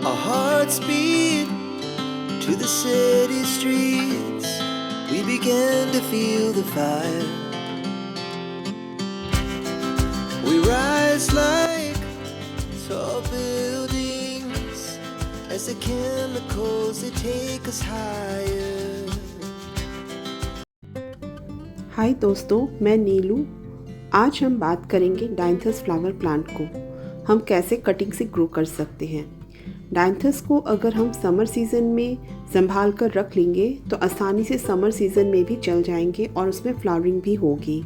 Our hearts beat to the city streets. We began to feel the fire. We rise like tall buildings as the chemicals they take us higher. हाय दोस्तों, मैं नीलू। आज हम बात करेंगे dianthus flower plant को हम कैसे cutting से ग्रो कर सकते हैं। डायंथस को अगर हम समर सीज़न में संभाल कर रख लेंगे तो आसानी से समर सीज़न में भी चल जाएंगे और उसमें फ्लावरिंग भी होगी।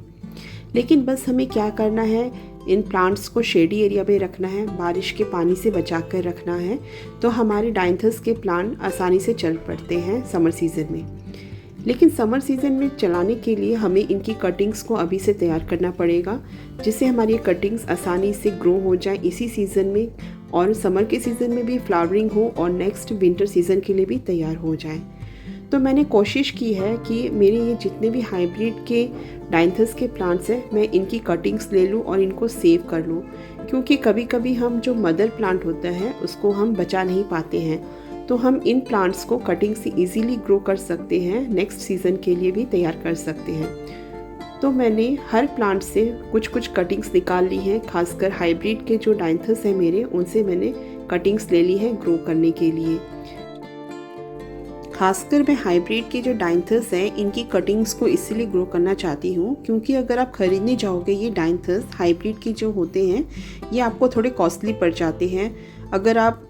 लेकिन बस हमें क्या करना है, इन प्लांट्स को शेडी एरिया में रखना है, बारिश के पानी से बचा कर रखना है, तो हमारे डायंथस के प्लांट आसानी से चल पड़ते हैं समर सीज़न में। लेकिन समर सीज़न में चलाने के लिए हमें इनकी कटिंग्स को अभी से तैयार करना पड़ेगा, जिससे हमारी कटिंग्स आसानी से ग्रो हो जाए इसी सीज़न में, और समर के सीज़न में भी फ्लावरिंग हो और नेक्स्ट विंटर सीज़न के लिए भी तैयार हो जाए। तो मैंने कोशिश की है कि मेरे ये जितने भी हाइब्रिड के डायंथस के प्लांट्स हैं, मैं इनकी कटिंग्स ले लूँ और इनको सेव कर लूँ, क्योंकि कभी कभी हम जो मदर प्लांट होता है उसको हम बचा नहीं पाते हैं। तो हम इन प्लांट्स को कटिंग से इजीली ग्रो कर सकते हैं, नेक्स्ट सीज़न के लिए भी तैयार कर सकते हैं। तो मैंने हर प्लांट से कुछ कुछ कटिंग्स निकाल ली हैं, खासकर हाइब्रिड के जो डायंथस हैं मेरे, उनसे मैंने कटिंग्स ले ली है ग्रो करने के लिए। खासकर मैं हाइब्रिड के जो डायंथस हैं इनकी कटिंग्स को इसीलिए ग्रो करना चाहती हूँ, क्योंकि अगर आप खरीदने जाओगे ये डायंथस हाइब्रिड के जो होते हैं ये आपको थोड़े कॉस्टली पड़ जाते हैं। अगर आप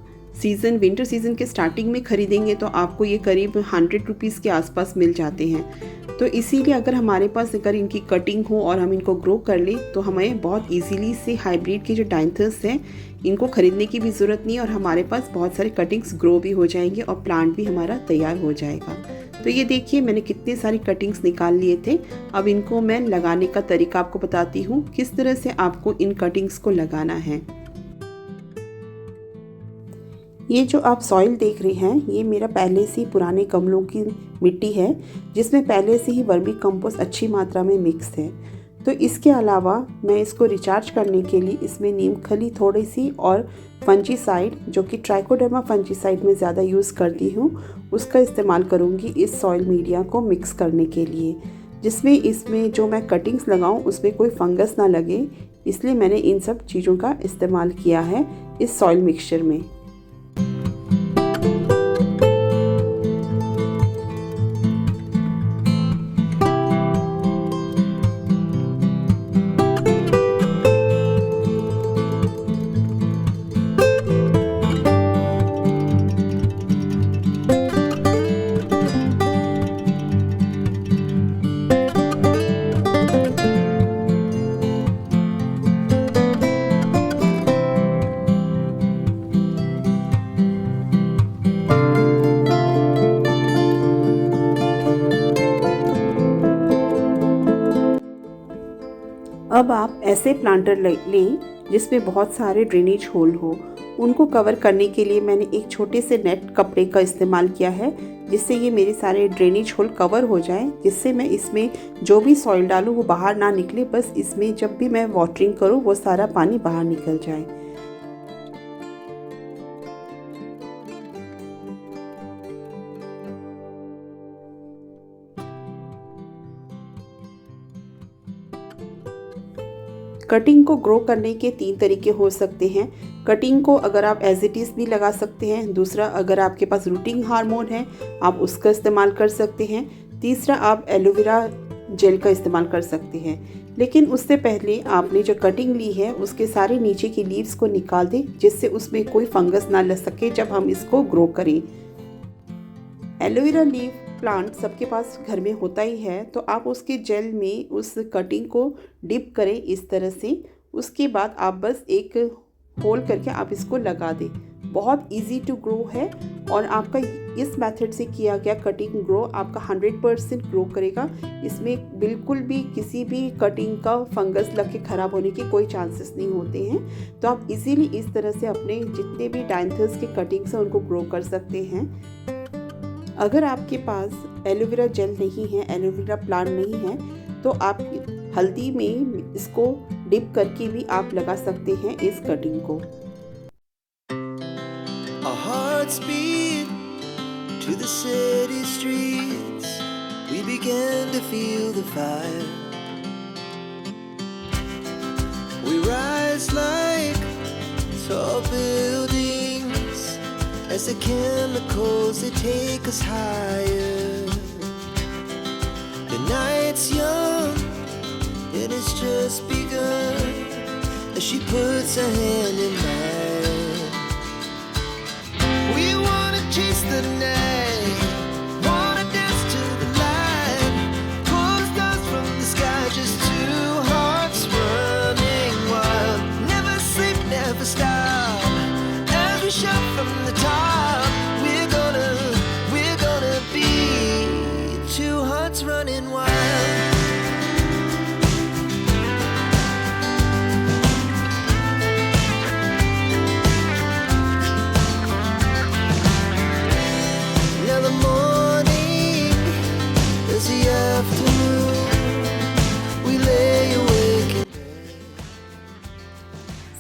विंटर सीज़न के स्टार्टिंग में ख़रीदेंगे तो आपको ये करीब 100 रुपीज़ के आसपास मिल जाते हैं। तो इसीलिए अगर हमारे पास अगर इनकी कटिंग हो और हम इनको ग्रो कर लें तो हमें बहुत इजीली से हाइब्रिड के जो डायंथस हैं इनको ख़रीदने की भी ज़रूरत नहीं, और हमारे पास बहुत सारे कटिंग्स ग्रो भी हो जाएंगे और प्लांट भी हमारा तैयार हो जाएगा। तो ये देखिए मैंने कितने सारी कटिंग्स निकाल लिए थे। अब इनको मैं लगाने का तरीका आपको बताती हूँ, किस तरह से आपको इन कटिंग्स को लगाना है। ये जो आप सॉइल देख रहे हैं ये मेरा पहले से ही पुराने गमलों की मिट्टी है, जिसमें पहले से ही वर्मी कंपोस्ट अच्छी मात्रा में मिक्स है। तो इसके अलावा मैं इसको रिचार्ज करने के लिए इसमें नीम खली थोड़ी सी और फंजीसाइड, जो कि ट्राइकोडर्मा फंजीसाइड में ज़्यादा यूज़ करती हूँ, उसका इस्तेमाल करूँगी इस सॉइल मीडिया को मिक्स करने के लिए, जिसमें इसमें जो मैं कटिंग्स लगाऊँ उसमें कोई फंगस ना लगे। इसलिए मैंने इन सब चीज़ों का इस्तेमाल किया है इस सॉइल मिक्सचर में। अब आप ऐसे प्लांटर लें जिसमें बहुत सारे ड्रेनेज होल हो। उनको कवर करने के लिए मैंने एक छोटे से नेट कपड़े का इस्तेमाल किया है, जिससे ये मेरे सारे ड्रेनेज होल कवर हो जाए, जिससे मैं इसमें जो भी सॉइल डालूँ वो बाहर ना निकले, बस इसमें जब भी मैं वाटरिंग करूँ वो सारा पानी बाहर निकल जाए। कटिंग को ग्रो करने के 3 तरीके हो सकते हैं। कटिंग को अगर आप एज इट इज़ भी लगा सकते हैं। दूसरा, अगर आपके पास रूटिंग हार्मोन है आप उसका इस्तेमाल कर सकते हैं। तीसरा, आप एलोवेरा जेल का इस्तेमाल कर सकते हैं। लेकिन उससे पहले आपने जो कटिंग ली है उसके सारे नीचे की लीव्स को निकाल दें, जिससे उसमें कोई फंगस ना लग सके जब हम इसको ग्रो करें। एलोवेरा लीव प्लांट सबके पास घर में होता ही है, तो आप उसके जेल में उस कटिंग को डिप करें इस तरह से। उसके बाद आप बस एक होल करके आप इसको लगा दें। बहुत इजी टू ग्रो है, और आपका इस मेथड से किया गया कटिंग ग्रो आपका 100% ग्रो करेगा। इसमें बिल्कुल भी किसी भी कटिंग का फंगस लग के ख़राब होने के कोई चांसेस नहीं होते हैं। तो आप इजीली इस तरह से अपने जितने भी डायंथस के कटिंग्स हैं उनको ग्रो कर सकते हैं। अगर आपके पास एलोवेरा जेल नहीं है, एलोवेरा प्लांट नहीं है, तो आप हल्दी में इसको डिप करके भी आप लगा सकते हैं इस कटिंग को। Our Our hearts beat to the city streets. We began to feel the fire. We rise like tall buildings as the chemicals they take us higher. The night's young and it's just begun as she puts her hand in mine. We wanna chase the night, wanna dance to the light, pull the stars from the sky, just two hearts running wild. Never sleep, never stop, as we shout from the top. We're gonna be two hearts running wild.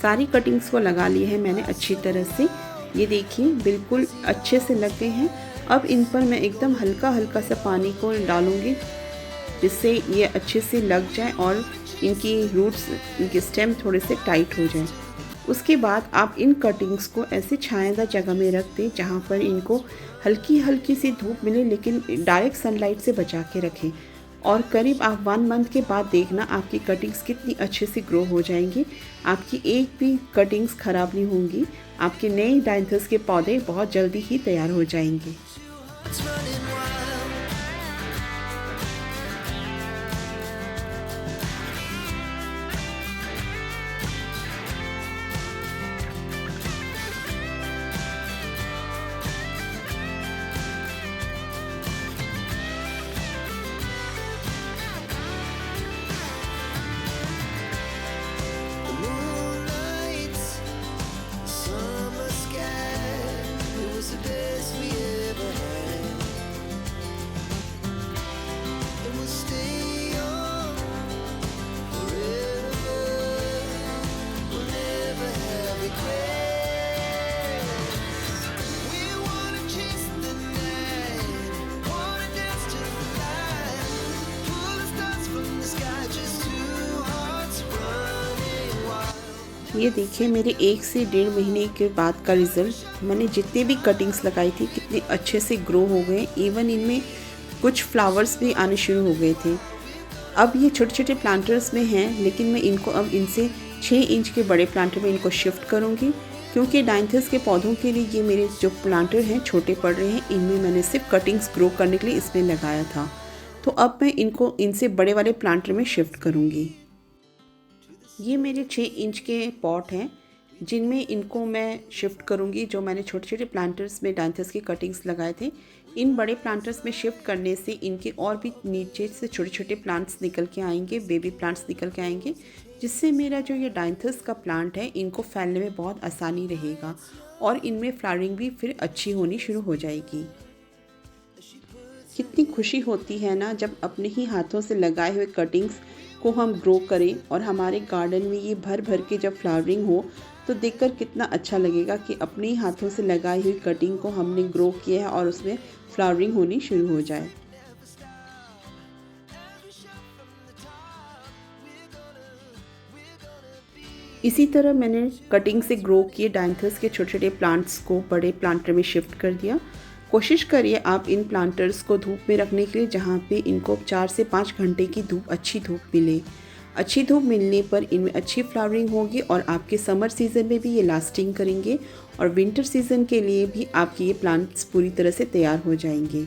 सारी cuttings को लगा ली है मैंने अच्छी तरह से। ये देखिए बिल्कुल अच्छे से लग गए हैं। अब इन पर मैं एकदम हल्का हल्का सा पानी को डालूंगी जिससे ये अच्छे से लग जाए और इनकी रूट्स, इनके स्टेम थोड़े से टाइट हो जाए। उसके बाद आप इन कटिंग्स को ऐसे छायादार जगह में रख दें जहाँ पर इनको हल्की हल्की सी धूप मिले, लेकिन डायरेक्ट सनलाइट से बचा के रखें। और करीब आप 1 मंथ के बाद देखना आपकी कटिंग्स कितनी अच्छे से ग्रो हो जाएंगी। आपकी एक भी कटिंग्स ख़राब नहीं होंगी। आपके नए डायंथस के पौधे बहुत जल्दी ही तैयार हो जाएंगे। ये देखिए मेरे 1 से 1.5 महीने के बाद का रिज़ल्ट। मैंने जितने भी कटिंग्स लगाई थी कितने अच्छे से ग्रो हो गए। इवन इनमें कुछ फ्लावर्स भी आने शुरू हो गए थे। अब ये छोटे छोटे प्लांटर्स में हैं, लेकिन मैं इनको अब इनसे 6 इंच के बड़े प्लांटर में इनको शिफ्ट करूँगी, क्योंकि डायंथस के पौधों के लिए ये मेरे जो प्लांटर हैं छोटे पड़ रहे हैं। इनमें मैंने सिर्फ कटिंग्स ग्रो करने के लिए इसमें लगाया था। तो अब मैं इनको इनसे बड़े वाले प्लांटर में शिफ्ट करूँगी। ये मेरे 6 इंच के पॉट हैं जिनमें इनको मैं शिफ्ट करूँगी। जो मैंने छोटे छोटे प्लांटर्स में डायंथस की कटिंग्स लगाए थे, इन बड़े प्लांटर्स में शिफ्ट करने से इनके और भी नीचे से छोटे छोटे प्लांट्स निकल के आएंगे, बेबी प्लांट्स निकल के आएंगे, जिससे मेरा जो ये डायंथस का प्लांट है इनको फैलने में बहुत आसानी रहेगा और इनमें फ्लावरिंग भी फिर अच्छी होनी शुरू हो जाएगी। कितनी खुशी होती है ना जब अपने ही हाथों से लगाए हुए कटिंग्स को हम ग्रो करें और हमारे गार्डन में ये भर भर के जब फ्लावरिंग हो तो देखकर कितना अच्छा लगेगा कि अपने ही हाथों से लगाई हुई कटिंग को हमने ग्रो किया है और उसमें फ्लावरिंग होनी शुरू हो जाए। इसी तरह मैंने कटिंग से ग्रो किए डायंथस के छोटे छोटे प्लांट्स को बड़े प्लांटर में शिफ्ट कर दिया। कोशिश करिए आप इन प्लांटर्स को धूप में रखने के लिए जहाँ पे इनको 4 से 5 घंटे की अच्छी धूप मिले। अच्छी धूप मिलने पर इनमें अच्छी फ्लावरिंग होगी और आपके समर सीज़न में भी ये लास्टिंग करेंगे और विंटर सीज़न के लिए भी आपके ये प्लांट्स पूरी तरह से तैयार हो जाएंगे।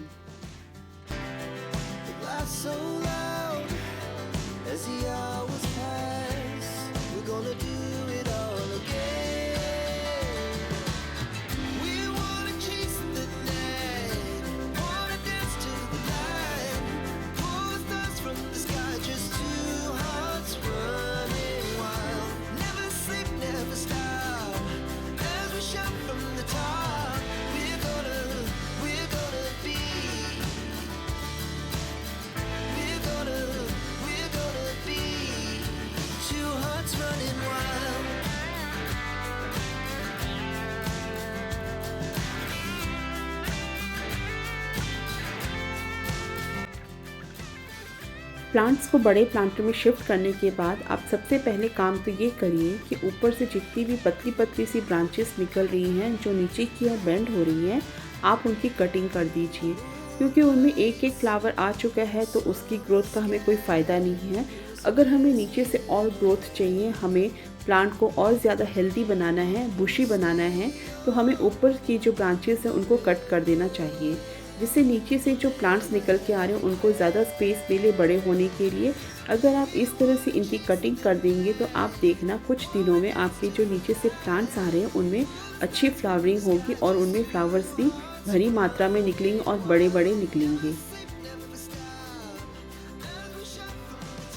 प्लांट्स को बड़े प्लांटर में शिफ्ट करने के बाद आप सबसे पहले काम तो ये करिए कि ऊपर से जितनी भी पतली पतली सी ब्रांचेस निकल रही हैं जो नीचे की ओर बेंड हो रही हैं, आप उनकी कटिंग कर दीजिए, क्योंकि उनमें एक एक फ्लावर आ चुका है तो उसकी ग्रोथ का हमें कोई फ़ायदा नहीं है। अगर हमें नीचे से और ग्रोथ चाहिए, हमें प्लांट को और ज़्यादा हेल्दी बनाना है, बुशी बनाना है, तो हमें ऊपर की जो ब्रांचेस हैं उनको कट कर देना चाहिए, जिससे नीचे से जो प्लांट्स निकल के आ रहे हैं उनको ज़्यादा स्पेस मिले बड़े होने के लिए। अगर आप इस तरह से इनकी कटिंग कर देंगे तो आप देखना कुछ दिनों में आपके जो नीचे से प्लांट्स आ रहे हैं उनमें अच्छी फ्लावरिंग होगी और उनमें फ्लावर्स भी भरी मात्रा में निकलेंगे और बड़े बड़े निकलेंगे।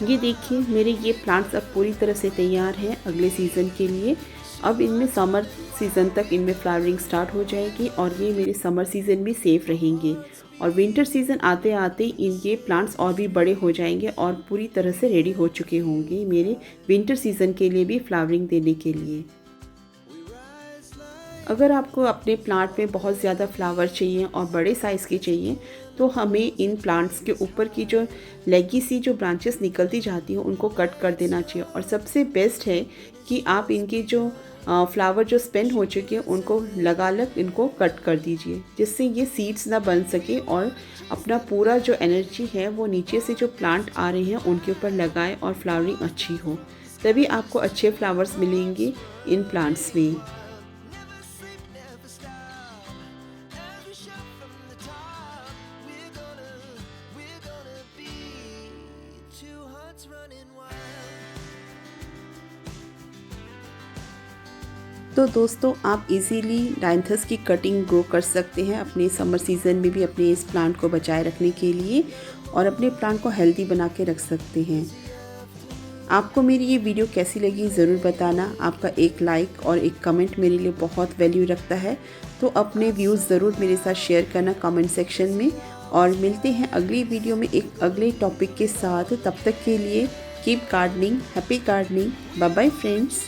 ये देखिए मेरे ये प्लांट्स अब पूरी तरह से तैयार हैं अगले सीज़न के लिए। अब इनमें समर सीज़न तक इनमें फ्लावरिंग स्टार्ट हो जाएगी और ये मेरे समर सीज़न भी सेफ़ रहेंगे, और विंटर सीज़न आते आते इनके प्लांट्स और भी बड़े हो जाएंगे और पूरी तरह से रेडी हो चुके होंगे मेरे विंटर सीज़न के लिए भी फ्लावरिंग देने के लिए। अगर आपको अपने प्लांट में बहुत ज़्यादा फ्लावर चाहिए और बड़े साइज़ के चाहिए तो हमें इन प्लांट्स के ऊपर की जो लेगी सी जो ब्रांचेस निकलती जाती हैं उनको कट कर देना चाहिए। और सबसे बेस्ट है कि आप इनकी जो फ्लावर जो स्पेंड हो चुके हैं उनको लगालग इनको कट कर दीजिए, जिससे ये सीड्स ना बन सके और अपना पूरा जो एनर्जी है वो नीचे से जो प्लांट आ रहे हैं उनके ऊपर लगाएं और फ्लावरिंग अच्छी हो, तभी आपको अच्छे फ्लावर्स मिलेंगे इन प्लांट्स में। तो दोस्तों आप इजीली डायंथस की कटिंग ग्रो कर सकते हैं अपने समर सीज़न में भी अपने इस प्लांट को बचाए रखने के लिए, और अपने प्लांट को हेल्दी बना के रख सकते हैं। आपको मेरी ये वीडियो कैसी लगी ज़रूर बताना। आपका एक लाइक और एक कमेंट मेरे लिए बहुत वैल्यू रखता है, तो अपने व्यूज़ ज़रूर मेरे साथ शेयर करना कमेंट सेक्शन में। और मिलते हैं अगली वीडियो में एक अगले टॉपिक के साथ। तब तक के लिए keep gardening, happy gardening, bye bye friends.